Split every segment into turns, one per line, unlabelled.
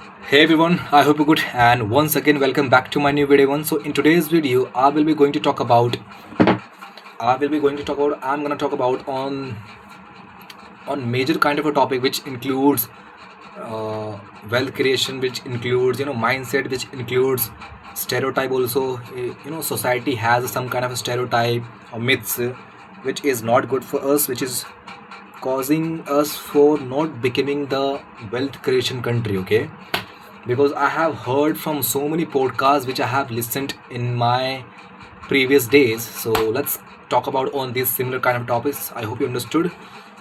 Hey everyone, I hope you're good and once again welcome back to my new video one. So in today's video I'm gonna talk about on major kind of a topic which includes uh, wealth creation, which includes mindset, which includes stereotype also. Society has some kind of a stereotype or myths which is not good for us, which is causing us for not becoming the wealth creation country. Okay, because I have heard from so many podcasts which I have listened in my previous days. So let's talk about on these similar kind of topics. I hope you understood.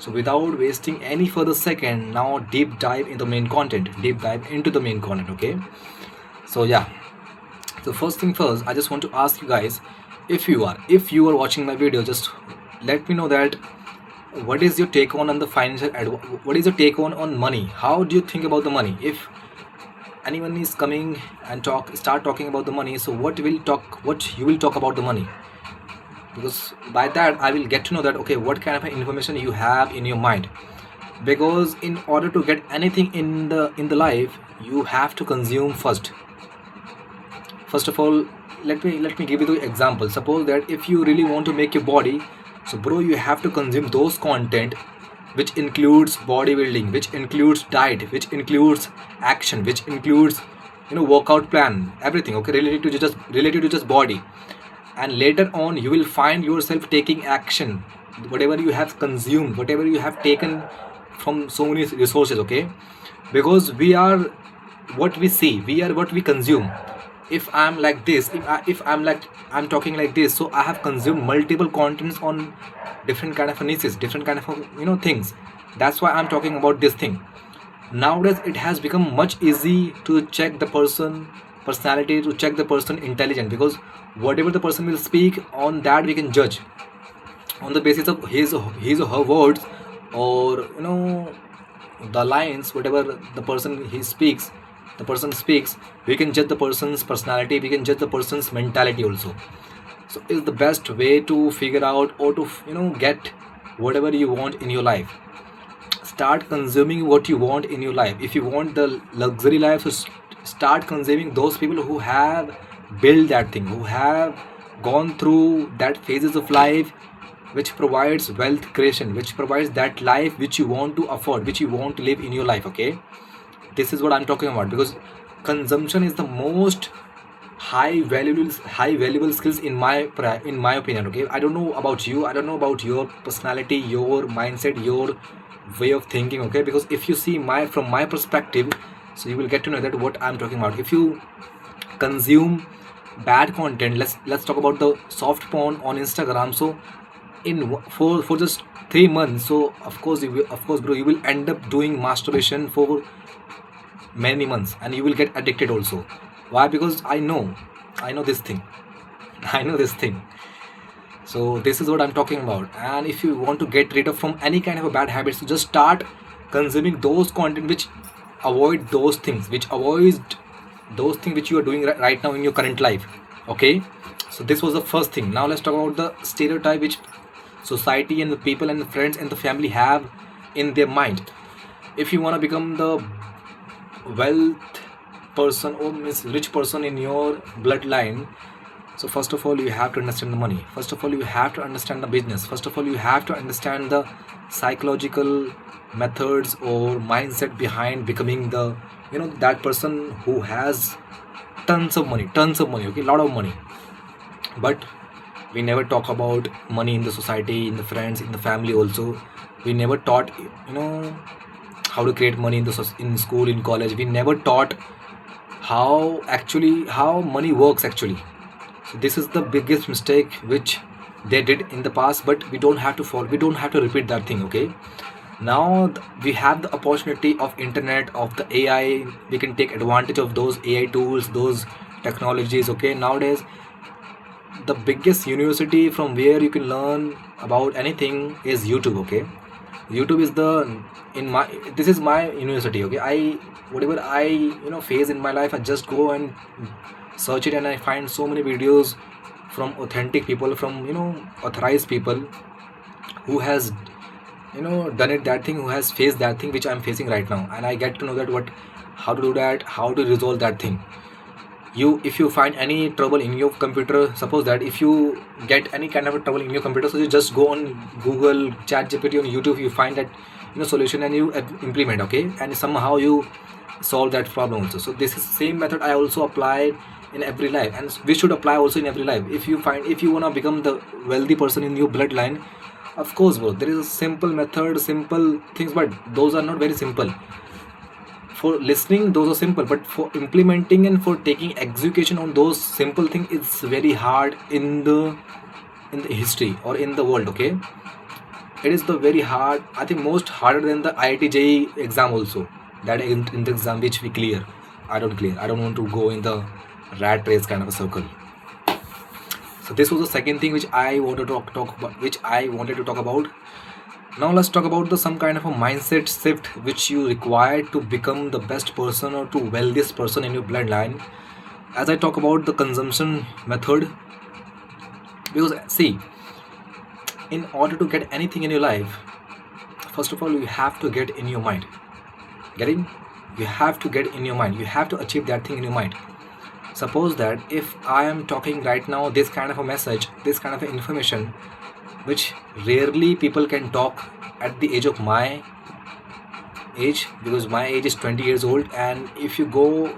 So without wasting any further second, now deep dive into the main content. Deep dive into the main content. Okay. So yeah. So first thing first, I just want to ask you guys, if you are watching my video, just let me know that what is your take on the what is your take on money? How do you think about the money? If anyone is coming and start talking about the money, so what you will talk about the money, because by that I will get to know that okay, what kind of information you have in your mind. Because in order to get anything in the life, you have to consume first of all. Let me give you the example. Suppose that if you really want to make your body, so bro, you have to consume those content which includes bodybuilding, which includes diet, which includes action, which includes workout plan, everything, okay, related to just body. And later on you will find yourself taking action, whatever you have consumed, whatever you have taken from so many resources. Okay, because we are what we see, we are what we consume. If I'm like this, if I'm talking like this, so I have consumed multiple contents on different kind of niches, different kind of things. That's why I'm talking about this thing. Nowadays it has become much easy to check the person personality, to check the person intelligent, because whatever the person will speak, on that we can judge on the basis of his or her words, or the lines, whatever the person speaks, we can judge the person's personality, we can judge the person's mentality also. So is the best way to figure out, or to get whatever you want in your life. Start consuming what you want in your life. If you want the luxury life, so start consuming those people who have built that thing, who have gone through that phases of life, which provides wealth creation, which provides that life which you want to afford, which you want to live in your life. Okay, this is what I'm talking about. Because consumption is the most high valuable skills in my opinion. Okay, I don't know about you, I don't know about your personality, your mindset, your way of thinking. Okay, because if you see my from my perspective, so you will get to know that what I'm talking about. If you consume bad content, let's talk about the soft porn on Instagram. So for just 3 months, so of course bro, you will end up doing masturbation for many months, and you will get addicted also. Why? Because I know this thing. I know this thing. So this is what I'm talking about. And if you want to get rid of from any kind of a bad habits, so just start consuming those content which avoid those things, which avoid those things which you are doing right now in your current life. Okay, so this was the first thing. Now let's talk about the stereotype which society and the people and the friends and the family have in their mind. If you want to become the wealth person, or means rich person in your bloodline, so first of all you have to understand the money, first of all you have to understand the business, first of all you have to understand the psychological methods or mindset behind becoming the that person who has tons of money, okay, lot of money. But we never talk about money in the society, in the friends, in the family also. We never taught how to create money in school, in college. We never taught how money works actually. So this is the biggest mistake which they did in the past, but we don't have to fall, we don't have to repeat that thing. Okay, now we have the opportunity of internet, of the AI. We can take advantage of those AI tools, those technologies. Okay, nowadays the biggest university from where you can learn about anything is YouTube. Okay, YouTube is the in my this is my university. Okay, I whatever I face in my life, I just go and search it, and I find so many videos from authentic people, from authorized people who has done it, that thing, who has faced that thing which I'm facing right now. And I get to know that what how to do that, how to resolve that thing. If you find any trouble in your computer, suppose that if you get any kind of a trouble in your computer, so you just go on Google, Chat GPT, on YouTube, you find that solution and you implement, okay, and somehow you solve that problem also. So this is same method I also apply in every life, and we should apply also in every life. If you want to become the wealthy person in your bloodline, of course bro, there is a simple method, simple things, but those are not very simple. For listening those are simple, but for implementing and for taking execution on those simple things, it's very hard in the history or in the world, okay. It is the very hard, I think most harder than the IIT exam also. That in the exam which we clear, I don't clear, I don't want to go in the rat race kind of a circle. So this was the second thing which I wanted to talk about. Now let's talk about the some kind of a mindset shift which you require to become the best person or to wealthiest person in your bloodline. As I talk about the consumption method, because see, in order to get anything in your life, first of all you have to get in your mind. Getting, you have to get in your mind. You have to achieve that thing in your mind. Suppose that if I am talking right now this kind of a message, this kind of information, which rarely people can talk at the age of my age, because my age is 20 years old, and if you go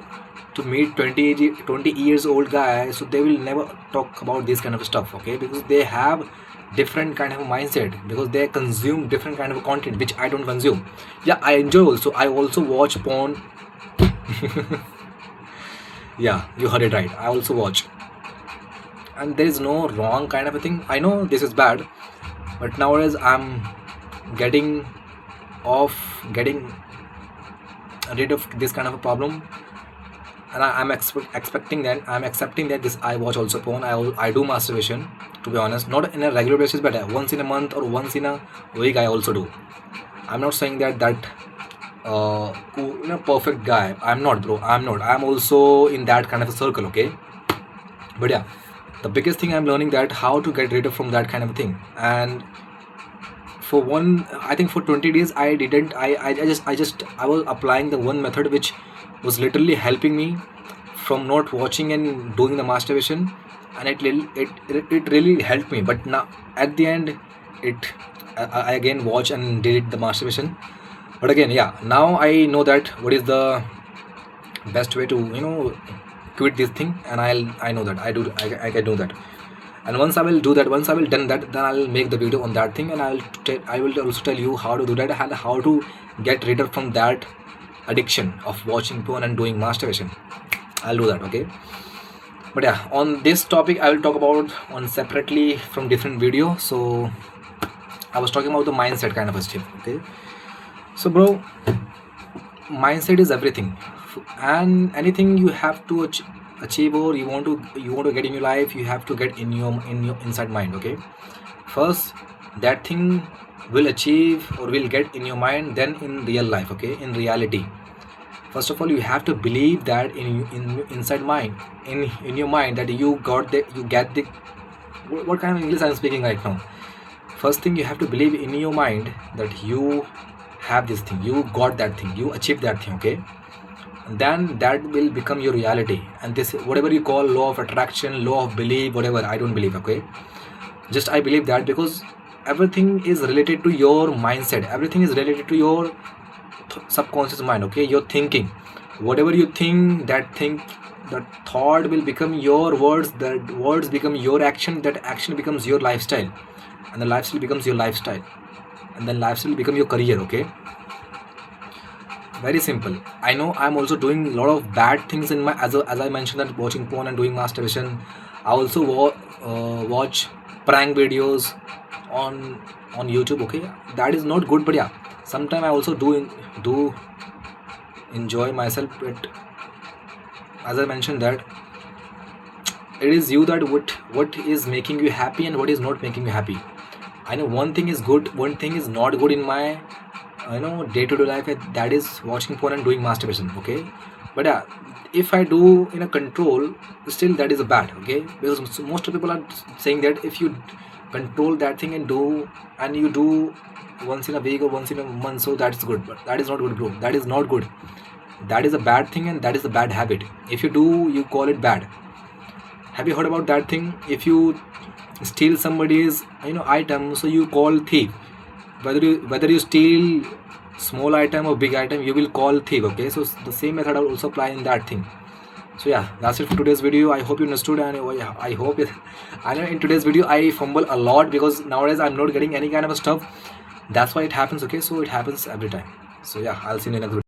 to meet 20 years old guy, so they will never talk about this kind of stuff, okay, because they have different kind of mindset, because they consume different kind of content which I don't consume. Yeah, I enjoy also, I also watch porn. Yeah, you heard it right, I also watch, and there is no wrong kind of a thing. I know this is bad, but nowadays I'm getting getting rid of this kind of a problem, and I'm expecting that, I'm accepting that this I watch also porn, I do masturbation, to be honest, not in a regular basis, but once in a month or once in a week I also do. I'm not saying that perfect guy, I'm not bro, I'm also in that kind of a circle, okay. But yeah, the biggest thing I'm learning that how to get rid of from that kind of thing. And for one, I think for 20 days I didn't, I was applying the one method which was literally helping me from not watching and doing the masturbation, and it really helped me. But now at the end, it I again watch and did the masturbation. But again, yeah, now I know that what is the best way to quit this thing, and I know that I can do that. And once I will do that, once I will done that, then I'll make the video on that thing, and I will also tell you how to do that and how to get rid of from that addiction of watching porn and doing masturbation. I'll do that, okay. But yeah, on this topic I will talk about on separately from different video. So I was talking about the mindset kind of a stuff, okay. So bro, mindset is everything, and anything you have to achieve or you want to get in your life, you have to get in your inside mind, okay. First, that thing will achieve or will get in your mind, then in real life, okay, in reality. First of all, you have to believe that in inside mind, in your mind, that you get the what kind of English I'm speaking right now. First thing, you have to believe in your mind that you have this thing, you got that thing, you achieved that thing, okay. And then that will become your reality, and this whatever you call law of attraction, law of belief, whatever, I don't believe, okay. Just I believe that, because everything is related to your mindset, everything is related to your subconscious mind, okay, your thinking. Whatever you think, that thought will become your words, that words become your action, that action becomes your lifestyle, and the lifestyle becomes your lifestyle, and then lifestyle will become your career, okay. Very simple. I know I'm also doing a lot of bad things in my, as I mentioned, that watching porn and doing masturbation. I also watch prank videos on YouTube, okay. That is not good, but yeah, sometimes I also do enjoy myself. But as I mentioned that it is you, that what is making you happy and what is not making you happy. I know one thing is good, one thing is not good in my day-to-day life, that is watching porn and doing masturbation, okay. But yeah, if I do in a control, still that is a bad, okay, because most of people are saying that if you control that thing and you do once in a week or once in a month, so that's good, but that is not good bro, that is not good. that is a bad thing and that is a bad habit. If you do, you call it bad. Have you heard about that thing? If you steal somebody's item, so you call thief. Whether you steal small item or big item, you will call thief. Okay, so the same method will also apply in that thing. So yeah, that's it for today's video. I hope you understood, and I hope it. I know in today's video I fumble a lot because nowadays I'm not getting any kind of stuff. That's why it happens. Okay, so it happens every time. So yeah, I'll see you in the next video.